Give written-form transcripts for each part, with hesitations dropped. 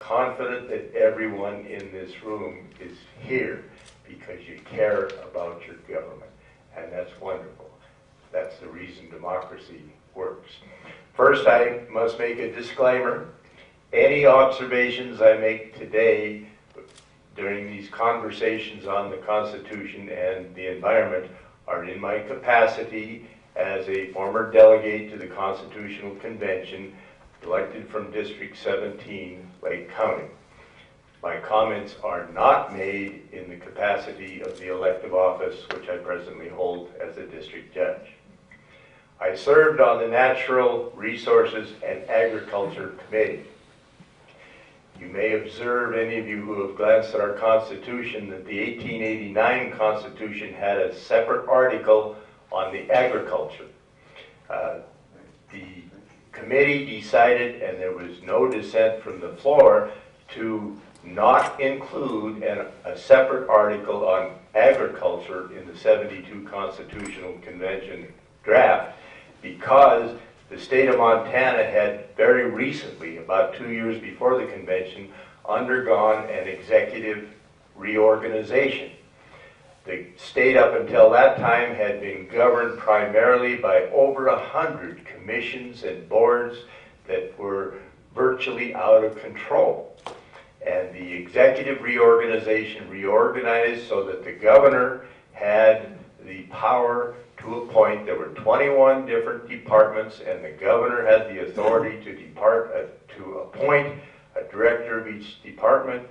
confident that everyone in this room is here because you care about your government, and that's wonderful. That's the reason democracy works. First, I must make a disclaimer. Any observations I make today during these conversations on the Constitution and the environment are in my capacity as a former delegate to the Constitutional Convention elected from District 17, Lake County. My comments are not made in the capacity of the elective office which I presently hold as a district judge. I served on the Natural Resources and Agriculture Committee. You may observe, any of you who have glanced at our Constitution, that the 1889 Constitution had a separate article on the agriculture. The committee decided, and there was no dissent from the floor, to not include a separate article on agriculture in the 72 Constitutional Convention draft because the state of Montana had very recently, about 2 years before the convention, undergone an executive reorganization. The state up until that time had been governed primarily by over 100 commissions and boards that were virtually out of control. And the executive reorganization reorganized so that the governor had the power to appoint. There were 21 different departments, and the governor had the authority to appoint a director of each department.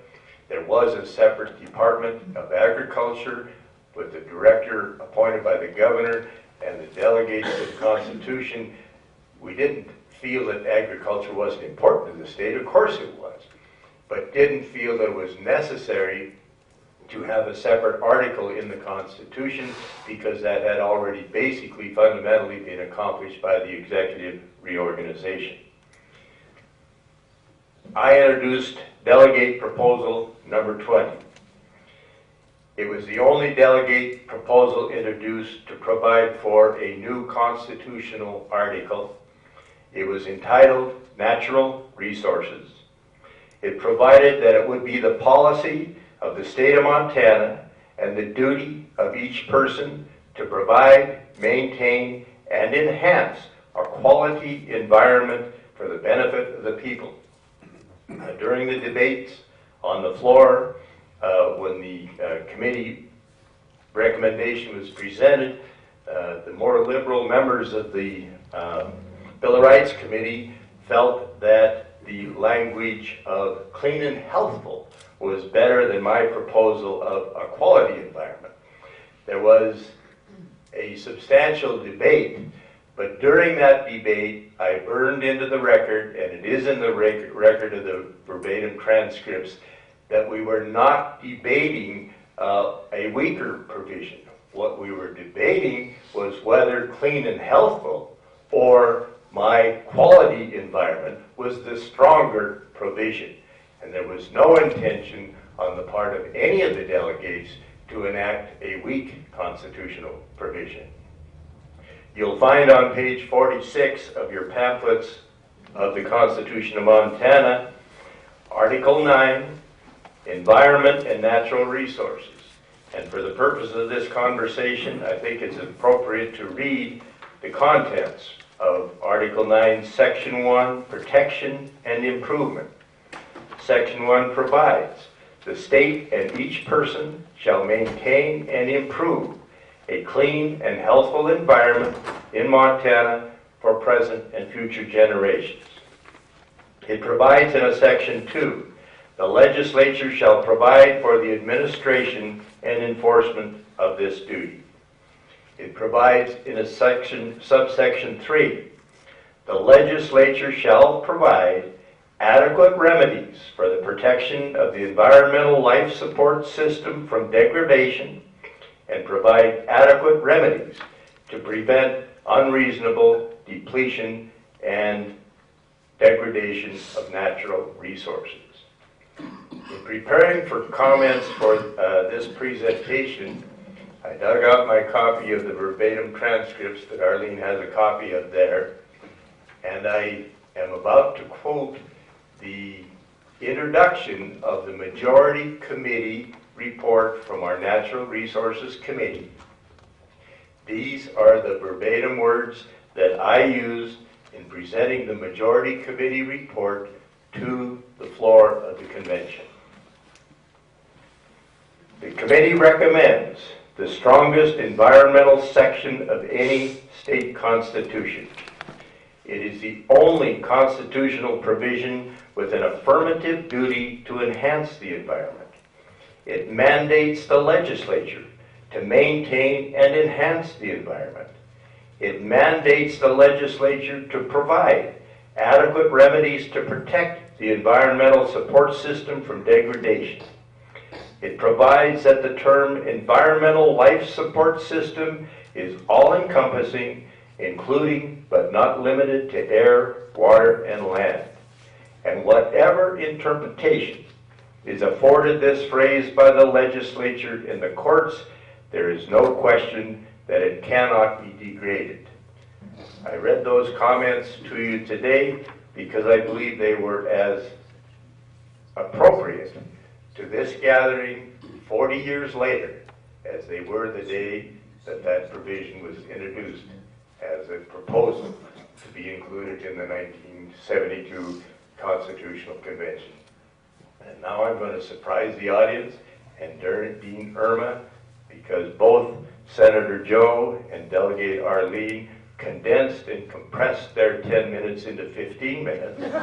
There was a separate department of agriculture with the director appointed by the governor and the delegates to the Constitution. We didn't feel that agriculture wasn't important to the state. Of course it was, but didn't feel that it was necessary to have a separate article in the Constitution because that had already basically fundamentally been accomplished by the executive reorganization. I introduced delegate proposal number 20. It was the only delegate proposal introduced to provide for a new constitutional article. It was entitled Natural Resources. It provided that it would be the policy of the state of Montana and the duty of each person to provide, maintain, and enhance a quality environment for the benefit of the people. During the debates on the floor, when the committee recommendation was presented, the more liberal members of the Bill of Rights Committee felt that the language of clean and healthful was better than my proposal of a quality environment. There was a substantial debate, but during that debate, I burned into the record, and it is in the record of the verbatim transcripts, that we were not debating a weaker provision. What we were debating was whether clean and healthful or my quality environment was the stronger provision. And there was no intention on the part of any of the delegates to enact a weak constitutional provision. You'll find on page 46 of your pamphlets of the Constitution of Montana, Article 9, Environment and Natural Resources. And for the purpose of this conversation, I think it's appropriate to read the contents of Article 9, Section 1, Protection and Improvement. Section 1 provides, the state and each person shall maintain and improve a clean and healthful environment in Montana for present and future generations. It provides in a Section 2, the legislature shall provide for the administration and enforcement of this duty. It provides in a subsection 3, the legislature shall provide adequate remedies for the protection of the environmental life support system from degradation and provide adequate remedies to prevent unreasonable depletion and degradation of natural resources. In preparing for comments for this presentation, I dug out my copy of the verbatim transcripts that Arlyne has a copy of there, and I am about to quote the introduction of the Majority Committee report from our Natural Resources Committee. These are the verbatim words that I used in presenting the Majority Committee report to the floor of the convention. The committee recommends the strongest environmental section of any state constitution. It is the only constitutional provision with an affirmative duty to enhance the environment. It mandates the legislature to maintain and enhance the environment. It mandates the legislature to provide adequate remedies to protect the environmental support system from degradation. It provides that the term environmental life support system is all-encompassing, including but not limited to air, water, and land. And whatever interpretation is afforded this phrase by the legislature in the courts, there is no question that it cannot be degraded. I read those comments to you today because I believe they were as appropriate to this gathering 40 years later as they were the day that that provision was introduced as a proposal to be included in the 1972 Constitutional Convention. And now I'm going to surprise the audience and Dean Irma, because both Senator Joe and Delegate Arlyne condensed and compressed their 10 minutes into 15 minutes. And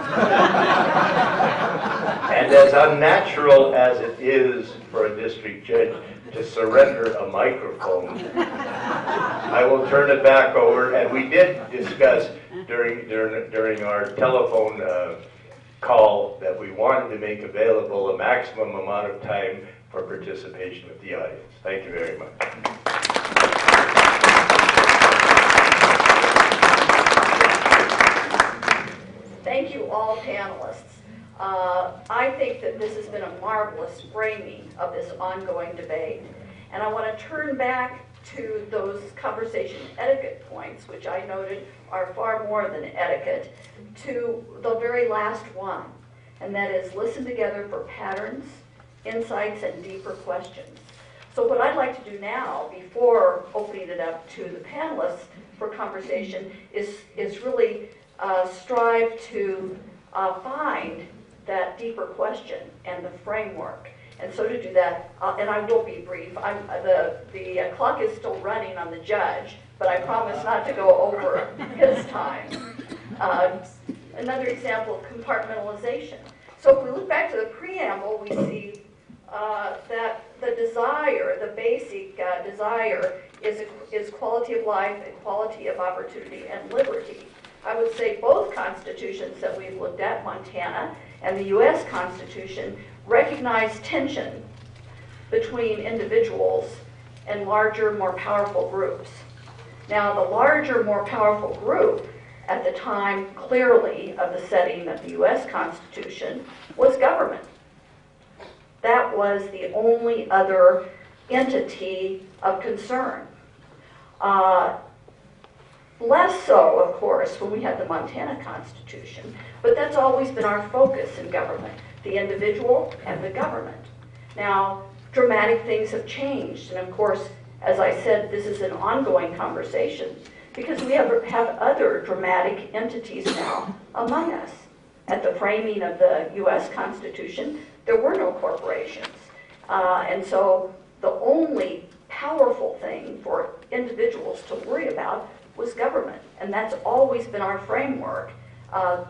as unnatural as it is for a district judge to surrender a microphone, I will turn it back over. And we did discuss during our telephone call that we wanted to make available a maximum amount of time for participation of the audience. Thank you very much. Thank you all panelists. I think that this has been a marvelous framing of this ongoing debate. And I want to turn back to those conversation etiquette points, which I noted are far more than etiquette, to the very last one. And that is listen together for patterns, insights, and deeper questions. So what I'd like to do now, before opening it up to the panelists for conversation, is really strive to find that deeper question and the framework. And so to do that, and I will be brief, the clock is still running on the judge, but I promise not to go over his time. Another example of compartmentalization. So if we look back to the preamble, we see that the desire, the basic desire, is quality of life, equality of opportunity, and liberty. I would say both constitutions that we've looked at, Montana and the U.S. Constitution, recognize tension between individuals and larger, more powerful groups. Now, the larger, more powerful group at the time, clearly, of the setting of the U.S. Constitution was government. That was the only other entity of concern. Less so, of course, when we had the Montana Constitution, but that's always been our focus in government, the individual and the government. Now, dramatic things have changed, and of course, as I said, this is an ongoing conversation because we have other dramatic entities now among us. At the framing of the U.S. Constitution, there were no corporations. And so the only powerful thing for individuals to worry about was government. And that's always been our framework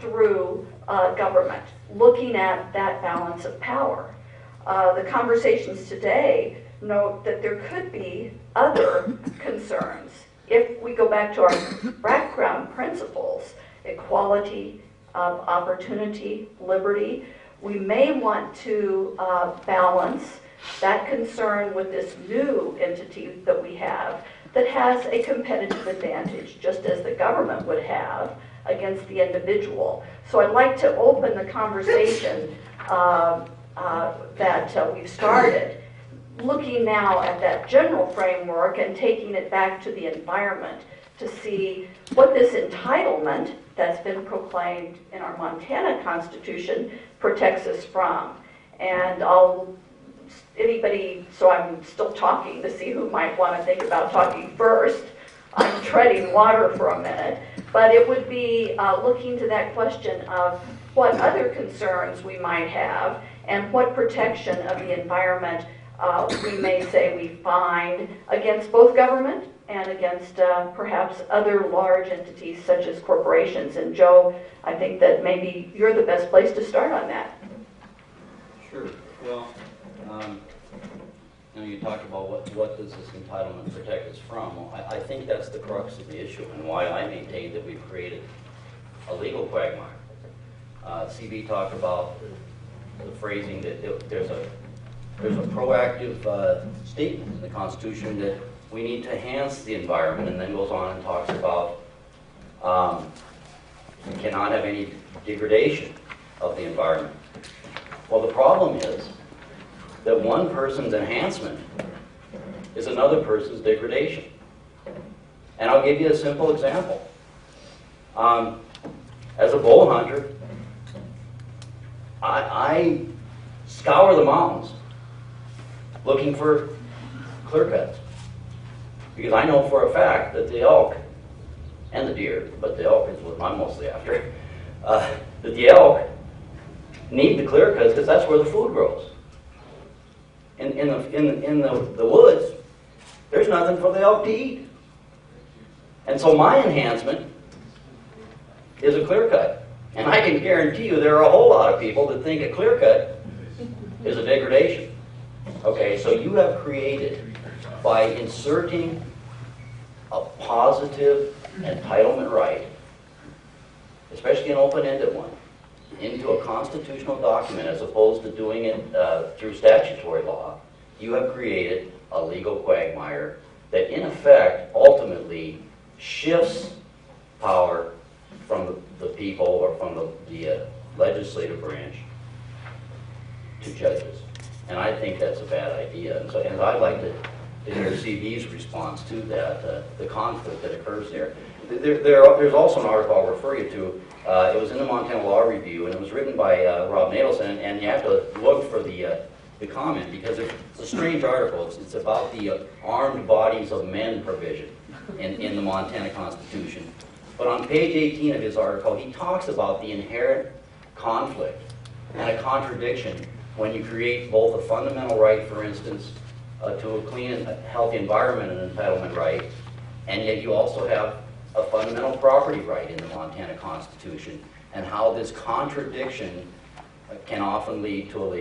through government, looking at that balance of power. The conversations today note that there could be other concerns. If we go back to our background principles, equality, opportunity, liberty, we may want to balance that concern with this new entity that we have that has a competitive advantage, just as the government would have against the individual. So I'd like to open the conversation that we've started, looking now at that general framework and taking it back to the environment to see what this entitlement that's been proclaimed in our Montana Constitution protects us from. And anybody, so I'm still talking to see who might want to think about talking first. I'm treading water for a minute, but it would be looking to that question of what other concerns we might have and what protection of the environment we may say we find against both government and against perhaps other large entities such as corporations. And Joe, I think that maybe you're the best place to start on that. Sure. Well, you talked about what does this entitlement protect us from. Well, I think that's the crux of the issue and why I maintain that we've created a legal quagmire. CB talked about the phrasing that there's a proactive statement in the Constitution that we need to enhance the environment, and then goes on and talks about we cannot have any degradation of the environment. Well, the problem is that one person's enhancement is another person's degradation. And I'll give you a simple example. As a bow hunter, I scour the mountains looking for clear cuts, because I know for a fact that the elk and the deer, but the elk is what I'm mostly after, that the elk need the clear cuts because that's where the food grows. In the woods, there's nothing for the elk to eat. And so my enhancement is a clear cut. And I can guarantee you there are a whole lot of people that think a clear cut is a degradation. Okay, so you have created, by inserting a positive entitlement right, especially an open-ended one, into a constitutional document as opposed to doing it through statutory law, you have created a legal quagmire that in effect ultimately shifts power from the people or from the legislative branch to judges. And I think that's a bad idea. And so, and I'd like to hear CB's response to that, the conflict that occurs there. There's also an article I'll refer you to. It was in the Montana Law Review, and it was written by Rob Nadelson, and you have to look for the comment, because it's a strange article. It's about the armed bodies of men provision in the Montana Constitution. But on page 18 of his article, he talks about the inherent conflict and a contradiction when you create both a fundamental right, for instance, to a clean and healthy environment, an entitlement right, and yet you also have a fundamental property right in the Montana Constitution, and how this contradiction can often lead to a legal